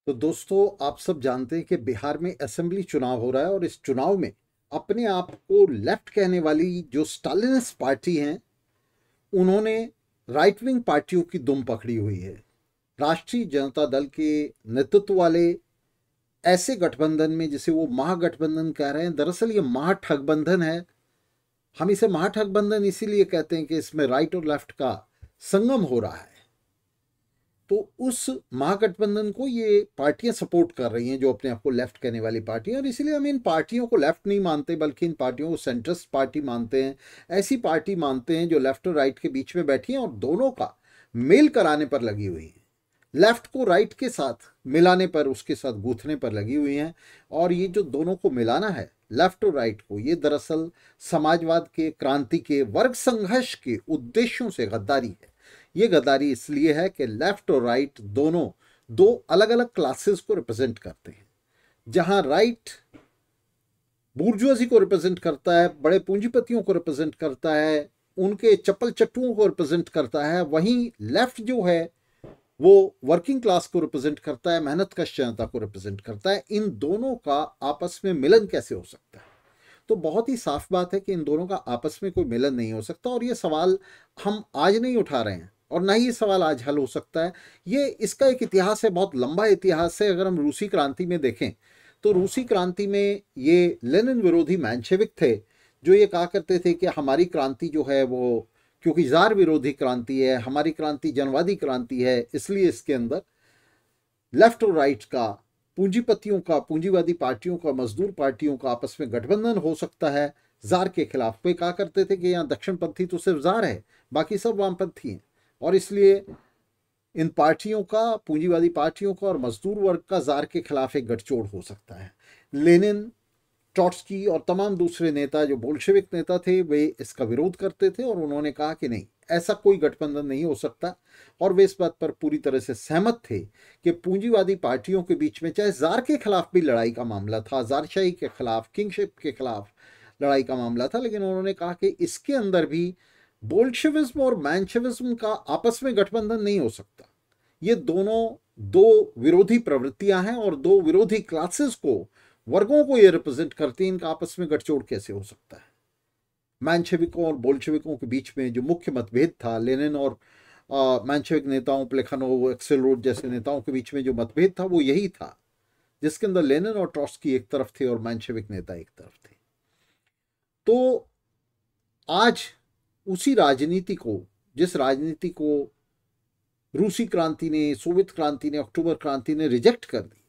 तो दोस्तों, आप सब जानते हैं कि बिहार में असेंबली चुनाव हो रहा है और इस चुनाव में अपने आप को लेफ्ट कहने वाली जो स्टालिनिस्ट पार्टी हैं, उन्होंने राइट विंग पार्टियों की दुम पकड़ी हुई है। राष्ट्रीय जनता दल के नेतृत्व वाले ऐसे गठबंधन में, जिसे वो महागठबंधन कह रहे हैं, दरअसल ये महाठगबंधन है। हम इसे महाठगबंधन इसीलिए कहते हैं कि इसमें राइट और लेफ्ट का संगम हो रहा है। तो उस महागठबंधन को ये पार्टियां सपोर्ट कर रही हैं, जो अपने आप को लेफ्ट कहने वाली पार्टियां, और इसीलिए हम इन पार्टियों को लेफ्ट नहीं मानते, बल्कि इन पार्टियों को सेंट्रिस्ट पार्टी मानते हैं। ऐसी पार्टी मानते हैं जो लेफ्ट और राइट के बीच में बैठी हैं और दोनों का मेल कराने पर लगी हुई है। लेफ्ट को राइट के साथ मिलाने पर, उसके साथ गूंथने पर लगी हुई हैं। और ये जो दोनों को मिलाना है, लेफ्ट और राइट को, ये दरअसल समाजवाद के, क्रांति के, वर्ग संघर्ष के उद्देश्यों से गद्दारी है। ये गद्दारी इसलिए है कि लेफ्ट और राइट दोनों दो अलग अलग क्लासेस को रिप्रेजेंट करते हैं। जहां राइट बूर्जुआजी को रिप्रेजेंट करता है, बड़े पूंजीपतियों को रिप्रेजेंट करता है, उनके चप्पल चट्टुओं को रिप्रेजेंट करता है, वहीं लेफ्ट जो है वो वर्किंग क्लास को रिप्रेजेंट करता है, मेहनत कश जनता को रिप्रेजेंट करता है। इन दोनों का आपस में मिलन कैसे हो सकता है? तो बहुत ही साफ बात है कि इन दोनों का आपस में कोई मिलन नहीं हो सकता। और ये सवाल हम आज नहीं उठा रहे हैं और ना ही ये सवाल आज हल हो सकता है। ये इसका एक इतिहास है, बहुत लंबा इतिहास है। अगर हम रूसी क्रांति में देखें तो रूसी क्रांति में ये लेनिन विरोधी मेंशेविक थे, जो ये कहा करते थे कि हमारी क्रांति जो है वो, क्योंकि जार विरोधी क्रांति है, हमारी क्रांति जनवादी क्रांति है, इसलिए इसके अंदर लेफ्ट और राइट का, पूंजीपतियों का, पूंजीवादी पार्टियों का, मजदूर पार्टियों का आपस में गठबंधन हो सकता है जार के खिलाफ। वे कहा करते थे कि यहाँ दक्षिणपंथी तो सिर्फ जार है, बाकी सब वामपंथी हैं, और इसलिए इन पार्टियों का, पूंजीवादी पार्टियों का और मजदूर वर्ग का जार के खिलाफ एक गठजोड़ हो सकता है। लेनिन, ट्रॉट्स्की और तमाम दूसरे नेता जो बोल्शेविक नेता थे, वे इसका विरोध करते थे और उन्होंने कहा कि नहीं, ऐसा कोई गठबंधन नहीं हो सकता। और वे इस बात पर पूरी तरह से सहमत थे कि पूंजीवादी पार्टियों के बीच में, चाहे जार के खिलाफ भी लड़ाई का मामला था, जारशाही के खिलाफ, किंगशिप के खिलाफ लड़ाई का मामला था, लेकिन उन्होंने कहा कि इसके अंदर भी बोल्शेविज्म और मैंशेविज्म का आपस में गठबंधन नहीं हो सकता। ये दोनों दो विरोधी प्रवृत्तियां हैं और दो विरोधी क्लासेस को, वर्गों को ये रिप्रेजेंट करती हैं। इनका आपस में गठजोड़ कैसे हो सकता है? मैंशेविकों और बोल्शेविकों के बीच में जो मुख्य मतभेद था, लेनिन और मैंशेविक नेताओं, प्लेखानोव, एक्सेलरोड जैसे नेताओं के बीच में जो मतभेद था, वो यही था, जिसके अंदर लेनिन और ट्रॉट्स्की एक तरफ थे और मैंशेविक नेता एक तरफ थे। तो आज उसी राजनीति को, जिस राजनीति को रूसी क्रांति ने, सोवियत क्रांति ने, अक्टूबर क्रांति ने रिजेक्ट कर दी,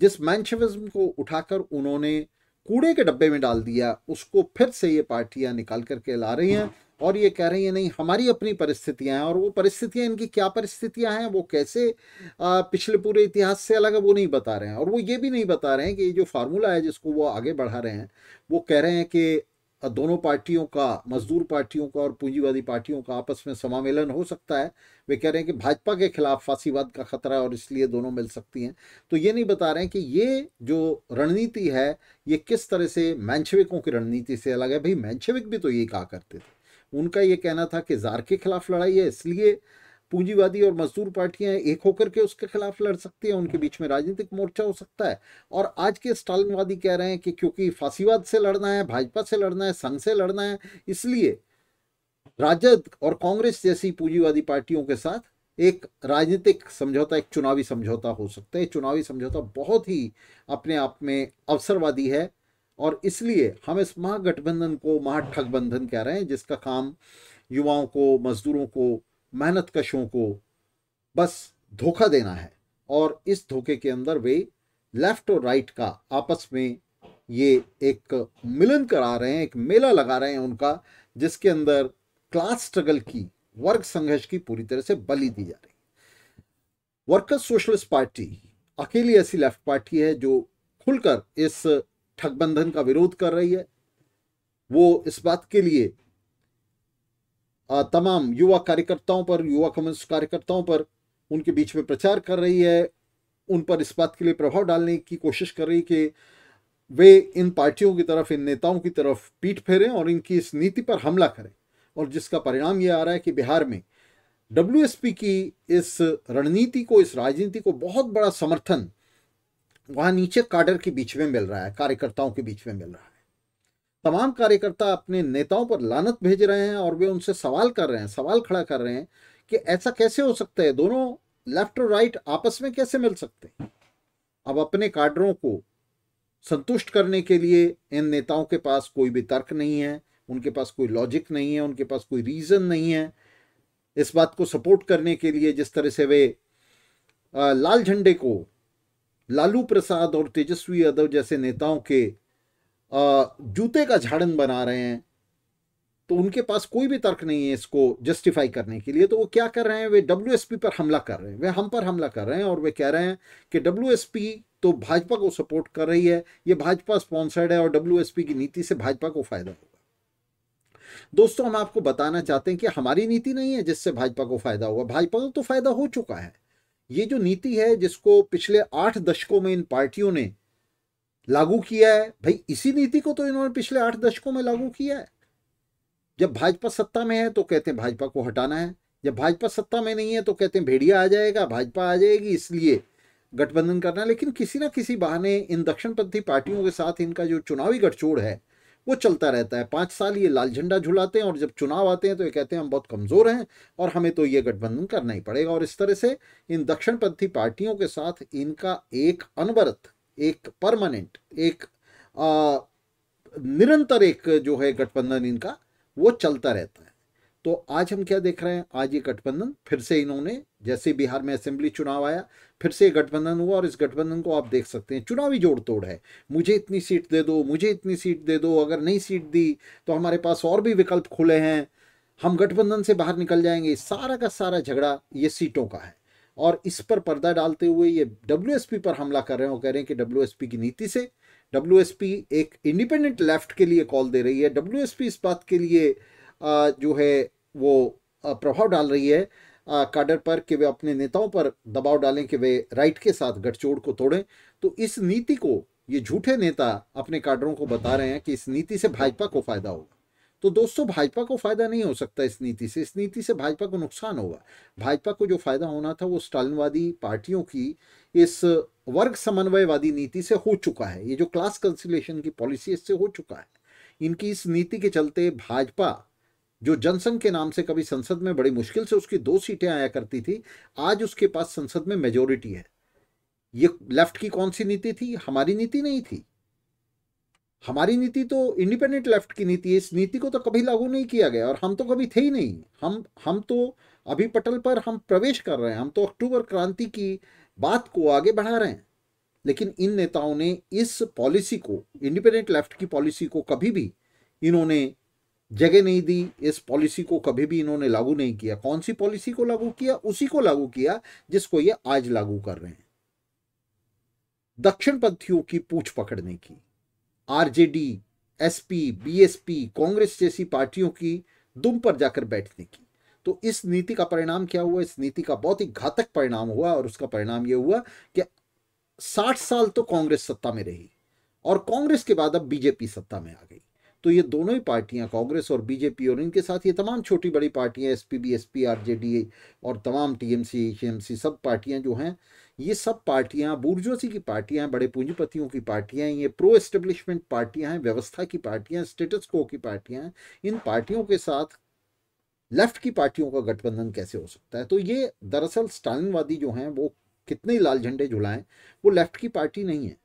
जिस मैंशेविज्म को उठाकर उन्होंने कूड़े के डब्बे में डाल दिया, उसको फिर से ये पार्टियां निकाल करके ला रही हैं और ये कह रही हैं नहीं, हमारी अपनी परिस्थितियां हैं। और वो परिस्थितियां, इनकी क्या परिस्थितियां हैं, वो कैसे पिछले पूरे इतिहास से अलग है, वो नहीं बता रहे हैं। और वो ये भी नहीं बता रहे हैं कि ये जो फार्मूला है जिसको वो आगे बढ़ा रहे हैं, वो कह रहे हैं कि दोनों पार्टियों का, मजदूर पार्टियों का और पूंजीवादी पार्टियों का आपस में समामेलन हो सकता है। वे कह रहे हैं कि भाजपा के खिलाफ फांसीवाद का खतरा है और इसलिए दोनों मिल सकती हैं। तो ये नहीं बता रहे हैं कि ये जो रणनीति है, ये किस तरह से मैंशेविकों की रणनीति से अलग है। भाई, मैंशेविक भी तो यही कहा करते थे। उनका ये कहना था कि जार के खिलाफ लड़ाई है, इसलिए पूंजीवादी और मजदूर पार्टियां एक होकर के उसके खिलाफ लड़ सकती हैं, उनके बीच में राजनीतिक मोर्चा हो सकता है। और आज के स्टालिनवादी कह रहे हैं कि क्योंकि फांसीवाद से लड़ना है, भाजपा से लड़ना है, संघ से लड़ना है, इसलिए राजद और कांग्रेस जैसी पूंजीवादी पार्टियों के साथ एक राजनीतिक समझौता, एक चुनावी समझौता हो सकता है। चुनावी समझौता बहुत ही अपने आप में अवसरवादी है और इसलिए हम इस महागठबंधन को महाठगबंधन कह रहे हैं, जिसका काम युवाओं को, मजदूरों को, मेहनत कशों को बस धोखा देना है। और इस धोखे के अंदर वे लेफ्ट और राइट का आपस में ये एक मिलन करा रहे हैं, एक मेला लगा रहे हैं उनका, जिसके अंदर क्लास स्ट्रगल की, वर्ग संघर्ष की पूरी तरह से बलि दी जा रही है। वर्कर्स सोशलिस्ट पार्टी अकेली ऐसी लेफ्ट पार्टी है जो खुलकर इस ठगबंधन का विरोध कर रही है। वो इस बात के लिए तमाम युवा कार्यकर्ताओं पर, युवा कम्युनिस्ट कार्यकर्ताओं पर, उनके बीच में प्रचार कर रही है, उन पर इस बात के लिए प्रभाव डालने की कोशिश कर रही कि वे इन पार्टियों की तरफ, इन नेताओं की तरफ पीठ फेरें और इनकी इस नीति पर हमला करें। और जिसका परिणाम ये आ रहा है कि बिहार में डब्ल्यूएसपी की इस रणनीति को, इस राजनीति को बहुत बड़ा समर्थन वहां नीचे काडर के बीच में मिल रहा है, कार्यकर्ताओं के बीच में मिल रहा है। तमाम कार्यकर्ता अपने नेताओं पर लानत भेज रहे हैं और वे उनसे सवाल कर रहे हैं, सवाल खड़ा कर रहे हैं कि ऐसा कैसे हो सकता है, दोनों लेफ्ट और राइट आपस में कैसे मिल सकते हैं। अब अपने काडरों को संतुष्ट करने के लिए इन नेताओं के पास कोई भी तर्क नहीं है, उनके पास कोई लॉजिक नहीं है, उनके पास कोई रीजन नहीं है इस बात को सपोर्ट करने के लिए। जिस तरह से वे लाल झंडे को लालू प्रसाद और तेजस्वी यादव जैसे नेताओं के जूते का झाड़न बना रहे हैं, तो उनके पास कोई भी तर्क नहीं है इसको जस्टिफाई करने के लिए। तो वो क्या कर रहे हैं, वे डब्ल्यूएसपी पर हमला कर रहे हैं, वे हम पर हमला कर रहे हैं और वे कह रहे हैं कि डब्ल्यूएसपी तो भाजपा को सपोर्ट कर रही है, ये भाजपा स्पॉन्सर्ड है और डब्ल्यूएसपी की नीति से भाजपा को फायदा होगा। दोस्तों, हम आपको बताना चाहते हैं कि हमारी नीति नहीं है जिससे भाजपा को फायदा होगा, भाजपा को तो फायदा हो चुका है। ये जो नीति है जिसको पिछले 8 दशकों में इन पार्टियों ने लागू किया है, भाई इसी नीति को तो इन्होंने पिछले 8 दशकों में लागू किया है। जब भाजपा सत्ता में है तो कहते हैं भाजपा को हटाना है, जब भाजपा सत्ता में नहीं है तो कहते हैं भेड़िया आ जाएगा, भाजपा आ जाएगी, इसलिए गठबंधन करना। लेकिन किसी ना किसी बहाने इन दक्षिणपंथी पार्टियों के साथ इनका जो चुनावी गठजोड़ है वो चलता रहता है। 5 साल ये लाल झंडा झुलाते हैं और जब चुनाव आते हैं तो ये कहते हैं हम बहुत कमजोर हैं और हमें तो ये गठबंधन करना ही पड़ेगा। और इस तरह से इन दक्षिणपंथी पार्टियों के साथ इनका एक अनवरत, एक परमानेंट, एक निरंतर एक जो है गठबंधन इनका वो चलता रहता है। तो आज हम क्या देख रहे हैं, आज ये गठबंधन फिर से इन्होंने, जैसे बिहार में असेंबली चुनाव आया फिर से गठबंधन हुआ और इस गठबंधन को आप देख सकते हैं चुनावी जोड़ तोड़ है। मुझे इतनी सीट दे दो, मुझे इतनी सीट दे दो, अगर नहीं सीट दी तो हमारे पास और भी विकल्प खुले हैं, हम गठबंधन से बाहर निकल जाएंगे। सारा का सारा झगड़ा ये सीटों का है और इस पर पर्दा डालते हुए ये डब्ल्यूएसपी पर हमला कर रहे हैं और कह रहे हैं कि डब्ल्यूएसपी की नीति से, डब्ल्यूएसपी एक इंडिपेंडेंट लेफ्ट के लिए कॉल दे रही है, डब्ल्यूएसपी इस बात के लिए जो है वो प्रभाव डाल रही है काडर पर कि वे अपने नेताओं पर दबाव डालें कि वे राइट के साथ गठजोड़ को तोड़ें। तो इस नीति को ये झूठे नेता अपने काडरों को बता रहे हैं कि इस नीति से भाजपा को फायदा होगा। तो दोस्तों, भाजपा को फायदा नहीं हो सकता इस नीति से, इस नीति से भाजपा को नुकसान होगा। भाजपा को जो फायदा होना था वो स्टालिनवादी पार्टियों की इस वर्ग समन्वयवादी नीति से हो चुका है। ये जो क्लास कंसिलिएशन की पॉलिसी इससे हो चुका है। इनकी इस नीति के चलते भाजपा जो जनसंघ के नाम से कभी संसद में बड़ी मुश्किल से उसकी 2 सीटें आया करती थी, आज उसके पास संसद में मेजोरिटी है। ये लेफ्ट की कौन सी नीति थी, हमारी नीति नहीं थी। हमारी नीति तो इंडिपेंडेंट लेफ्ट की नीति है, इस नीति को तो कभी लागू नहीं किया गया और हम तो कभी थे ही नहीं। हम तो अभी पटल पर हम प्रवेश कर रहे हैं, हम तो अक्टूबर क्रांति की बात को आगे बढ़ा रहे हैं। लेकिन इन नेताओं ने इस पॉलिसी को, इंडिपेंडेंट लेफ्ट की पॉलिसी को कभी भी इन्होंने जगह नहीं दी, इस पॉलिसी को कभी भी इन्होंने लागू नहीं किया। कौन सी पॉलिसी को लागू किया, उसी को लागू किया जिसको ये आज लागू कर रहे हैं, दक्षिणपंथियों की पूंछ पकड़ने की, आरजेडी, एसपी, बीएसपी, कांग्रेस जैसी पार्टियों की दुम पर जाकर बैठने की। तो इस नीति का परिणाम क्या हुआ, इस नीति का बहुत ही घातक परिणाम हुआ और उसका परिणाम यह हुआ कि 60 साल तो कांग्रेस सत्ता में रही और कांग्रेस के बाद अब बीजेपी सत्ता में आ गई। तो ये दोनों ही पार्टियां, कांग्रेस और बीजेपी, और इनके साथ ये तमाम छोटी बड़ी पार्टियां, एसपी, बीएसपी, आरजेडी और तमाम टीएमसी, एचएमसी, सब पार्टियां जो हैं, ये सब पार्टियां बुर्जुआजी की पार्टियां हैं, बड़े पूंजीपतियों की पार्टियां हैं, ये प्रो एस्टेब्लिशमेंट पार्टियां हैं, व्यवस्था की पार्टियां, स्टेटस को की पार्टियां हैं। इन पार्टियों के साथ लेफ्ट की पार्टियों का गठबंधन कैसे हो सकता है? तो ये दरअसल स्टालिनवादी जो हैं वो कितने ही लाल झंडे झुलाएं, वो लेफ्ट की पार्टी नहीं है,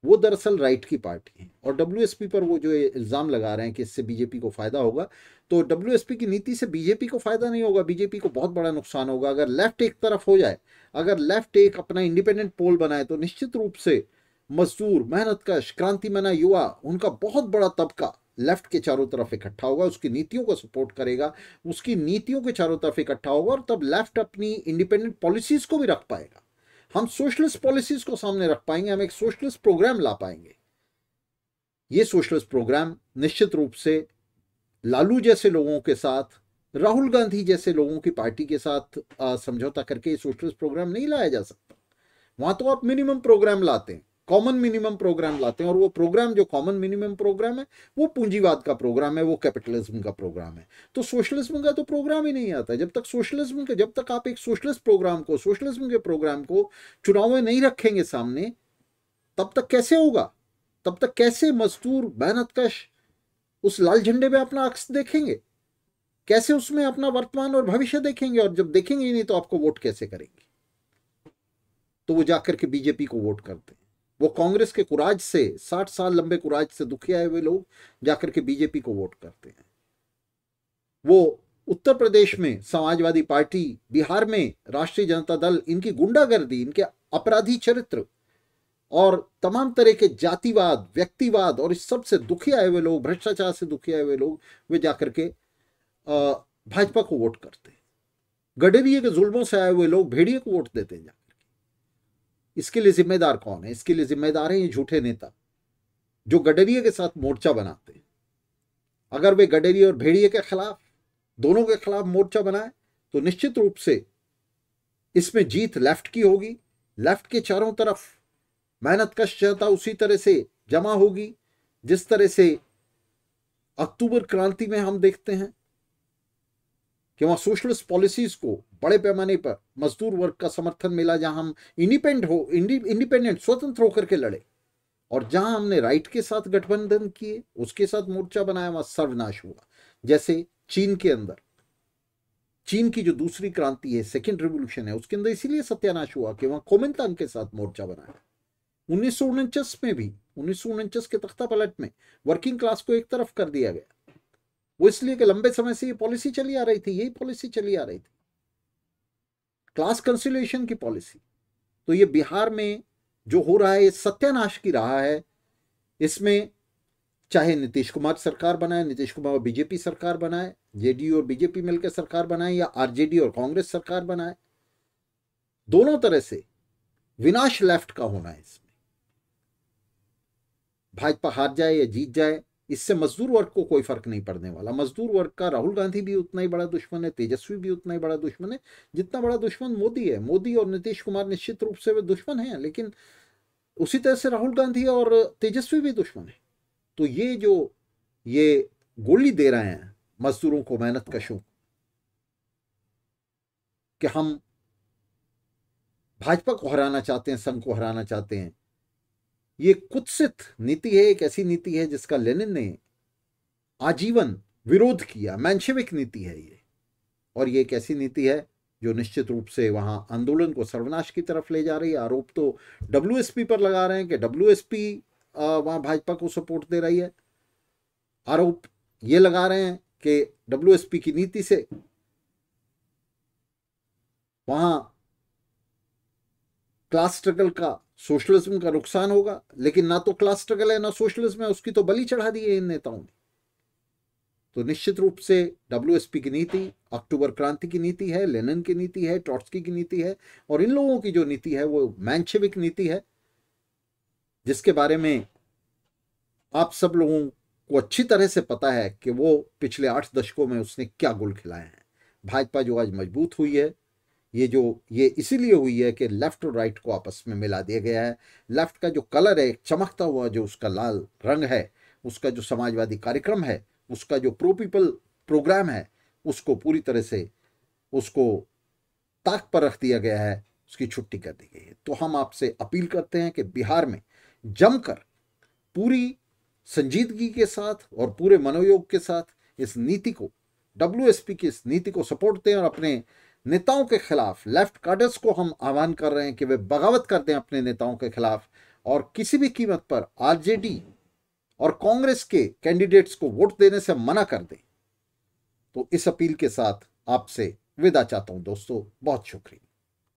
वो दरअसल राइट की पार्टी है। और डब्ल्यूएसपी पर वो जो इल्ज़ाम लगा रहे हैं कि इससे बीजेपी को फायदा होगा, तो डब्ल्यूएसपी की नीति से बीजेपी को फायदा नहीं होगा, बीजेपी को बहुत बड़ा नुकसान होगा। अगर लेफ्ट एक तरफ हो जाए, अगर लेफ्ट एक अपना इंडिपेंडेंट पोल बनाए, तो निश्चित रूप से मजदूर, मेहनतकश, क्रांतिमना युवा, उनका बहुत बड़ा तबका लेफ्ट के चारों तरफ इकट्ठा होगा, उसकी नीतियों को सपोर्ट करेगा, उसकी नीतियों के चारों तरफ इकट्ठा होगा और तब लेफ्ट अपनी इंडिपेंडेंट पॉलिसीज को भी रख पाएगा। हम सोशलिस्ट पॉलिसीज को सामने रख पाएंगे, हम एक सोशलिस्ट प्रोग्राम ला पाएंगे। ये सोशलिस्ट प्रोग्राम निश्चित रूप से लालू जैसे लोगों के साथ, राहुल गांधी जैसे लोगों की पार्टी के साथ समझौता करके सोशलिस्ट प्रोग्राम नहीं लाया जा सकता। वहां तो आप मिनिमम प्रोग्राम लाते हैं, कॉमन मिनिमम प्रोग्राम लाते हैं, और वो प्रोग्राम जो कॉमन मिनिमम प्रोग्राम है वो पूंजीवाद का प्रोग्राम है, वो कैपिटलिज्म का प्रोग्राम है। तो सोशलिज्म का तो प्रोग्राम ही नहीं आता। जब तक सोशलिज्म का, जब तक आप एक सोशलिस्ट प्रोग्राम को, सोशलिज्म के प्रोग्राम को चुनाव में नहीं रखेंगे सामने, तब तक कैसे होगा? तब तक कैसे मजदूर मेहनतकश उस लाल झंडे में अपना अक्स देखेंगे? कैसे उसमें अपना वर्तमान और भविष्य देखेंगे? और जब देखेंगे ही नहीं तो आपको वोट कैसे करेंगे? तो वो जाकर के बीजेपी को वोट करते हैं। वो कांग्रेस के कुराज से, 60 साल लंबे कुराज से दुखी आए हुए लोग जाकर के बीजेपी को वोट करते हैं। वो उत्तर प्रदेश में समाजवादी पार्टी, बिहार में राष्ट्रीय जनता दल, इनकी गुंडागर्दी, इनके अपराधी चरित्र और तमाम तरह के जातिवाद, व्यक्तिवाद और इस सब से दुखी आए हुए लोग, भ्रष्टाचार से दुखी आए हुए लोग, वे जाकर के भाजपा को वोट करते हैं। गडरिये के जुल्मों से आए हुए लोग भेड़िए को वोट देते हैं जाकर के। इसके लिए जिम्मेदार कौन है? इसके लिए जिम्मेदार है ये झूठे नेता जो गडरिये के साथ मोर्चा बनाते हैं। अगर वे गडरिये और भेड़िए के खिलाफ, दोनों के खिलाफ मोर्चा बनाए तो निश्चित रूप से इसमें जीत लेफ्ट की होगी। लेफ्ट के चारों तरफ मेहनतकश जनता उसी तरह से जमा होगी जिस तरह से अक्टूबर क्रांति में हम देखते हैं कि वहां सोशलिस्ट पॉलिसीज को बड़े पैमाने पर मजदूर वर्ग का समर्थन मिला, जहां हम इंडिपेंडेंट स्वतंत्र होकर के लड़े, और जहां हमने राइट के साथ गठबंधन किए, उसके साथ मोर्चा बनाया, वहां सर्वनाश हुआ। जैसे चीन के अंदर, चीन की जो दूसरी क्रांति है, सेकेंड रिवोल्यूशन है, उसके अंदर इसीलिए सत्यानाश हुआ कि वहां कोमिंतान के साथ मोर्चा बनाया। 1949 में भी, 1949 के तख्ता पलट में वर्किंग क्लास को एक तरफ कर दिया गया। वो इसलिए कि लंबे समय से ये पॉलिसी चली आ रही थी, यही पॉलिसी चली आ रही थी, क्लास कंसिलिएशन की पॉलिसी। तो ये बिहार में जो हो रहा है ये सत्यानाश की रहा है। इसमें चाहे नीतीश कुमार सरकार बनाए, नीतीश कुमार बीजेपी सरकार बनाए, जेडीयू और बीजेपी मिलकर सरकार बनाए, या आरजेडी और कांग्रेस सरकार बनाए, दोनों तरह से विनाश लेफ्ट का होना है। इसमें भाजपा हार जाए या जीत जाए, इससे मजदूर वर्ग को कोई फर्क नहीं पड़ने वाला। मजदूर वर्ग का राहुल गांधी भी उतना ही बड़ा दुश्मन है, तेजस्वी भी उतना ही बड़ा दुश्मन है जितना बड़ा दुश्मन मोदी है। मोदी और नीतीश कुमार निश्चित रूप से वे दुश्मन हैं, लेकिन उसी तरह से राहुल गांधी और तेजस्वी भी दुश्मन है। तो ये गोली दे रहे हैं मजदूरों को, मेहनत कशों, कि हम भाजपा को हराना चाहते हैं, संघ को हराना चाहते हैं। ये कुत्सित नीति है, एक ऐसी नीति है जिसका लेनिन ने आजीवन विरोध किया। मेंशेविक नीति है ये, और ये एक ऐसी नीति है जो निश्चित रूप से वहां आंदोलन को सर्वनाश की तरफ ले जा रही है। आरोप तो डब्ल्यूएसपी पर लगा रहे हैं कि डब्ल्यूएसपी वहां भाजपा को सपोर्ट दे रही है। आरोप ये लगा रहे हैं कि डब्ल्यूएसपी की नीति से वहां क्लास स्ट्रगल का, सोशलिज्म का नुकसान होगा। लेकिन ना तो क्लास स्ट्रगल है ना सोशलिज्म है, उसकी तो बलि चढ़ा दी है इन नेताओं ने। तो निश्चित रूप से डब्ल्यूएसपी की नीति अक्टूबर क्रांति की नीति है, लेनिन की नीति है, ट्रॉट्स्की की नीति है, और इन लोगों की जो नीति है वो मेंशेविक नीति है, जिसके बारे में आप सब लोगों को अच्छी तरह से पता है कि वो पिछले 8 दशकों में उसने क्या गुल खिलाए हैं। भाजपा जो आज मजबूत हुई है, ये इसीलिए हुई है कि लेफ्ट और राइट को आपस में मिला दिया गया है। लेफ्ट का जो कलर है, चमकता हुआ जो उसका लाल रंग है, उसका जो समाजवादी कार्यक्रम है, उसका जो प्रो पीपल प्रोग्राम है, उसको पूरी तरह से उसको ताक पर रख दिया गया है, उसकी छुट्टी कर दी गई है। तो हम आपसे अपील करते हैं कि बिहार में जमकर पूरी संजीदगी के साथ और पूरे मनोयोग के साथ इस नीति को, डब्ल्यूएसपी की इस नीति को सपोर्ट दें, और अपने नेताओं के खिलाफ, लेफ्ट कार्डर्स को हम आह्वान कर रहे हैं कि वे बगावत कर दें अपने नेताओं के खिलाफ, और किसी भी कीमत पर आरजेडी और कांग्रेस के कैंडिडेट्स को वोट देने से मना कर दें। तो इस अपील के साथ आपसे विदा चाहता हूं दोस्तों, बहुत शुक्रिया।